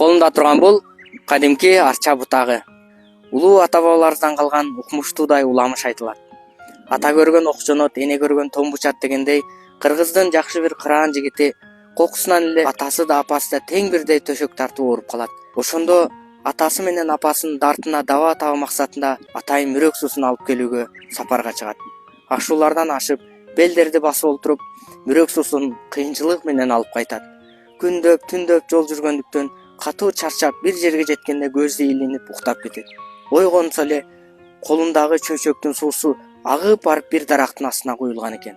Колунда турган бул кадимки арча бутагы. Улуу ата бабалардан калган укмуштуудай уламыш айтылат. Ата көргөн ок жонот, эне көргөн том бучат дегендей кыргыздын жакшы бир кыраан жигити кокусунан эле атасы да апасы да тең бирдей төшөк тартып ооруп калат. Ошондо атасы менен апасынын дартына даба табуу максатында атайын мүрөк суусун алып келүүгө сапарга чыгат. Ашуулардан ашып, белдерди басып олтуруп, мүрөк суусун кыйынчылык менен алып кайтат. Күндөп, түндөп жол жүргөндүктөн катуу чарчап бир жерге жеткенде көзү илинип уктап кетет. Ойгонсо эле колундагы чөйчөктүн суусу агып барып бир дарактын астына куюлган экен.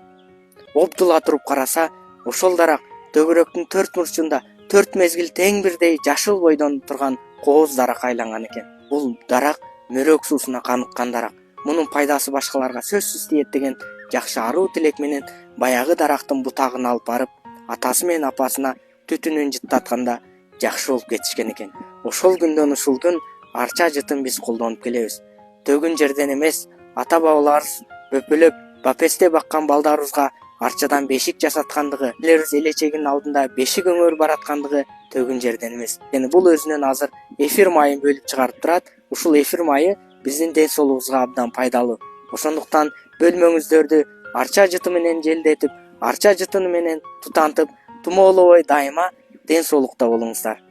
Обдула туруп караса, ошол дарак төгөрөктүн төрт бурчунда 4 мезгил тең бирдей жашыл бойдон турган кооз дарак айланган экен. Бул дарак мөрөк суусуна каныккан дарак. Мунун пайдасы башкаларга сөзсүз тиет деген жакшы аруу тилек менен баягы дарактын бутагын алып барып, атасы менен апасына түтүнүн жыттатканда жакшы болуп кетишкен экен. Ошол күндөн ушул күн арча жытын биз колдонуп келебиз. Төгүн жерден эмес, ата бабаларыбыз бөпөлөп, бапесте баккан балдарыбызга арчадан бешик жасаткандыгы, элебиз элечегинин алдында бешик өңөрүп бараткандыгы төгүн жерден эмес. Эми бул өзүнөн азыр эфир майын бөлүп чыгарып турат. Ушул эфир майы биздин ден соолугубузга абдан пайдалуу. Ошондуктан бөлмөңүздөрдү арча жыты менен желдетип, арча жытыны менен тутантып, тумоолобой дайыма ден соолукта болуңуздар.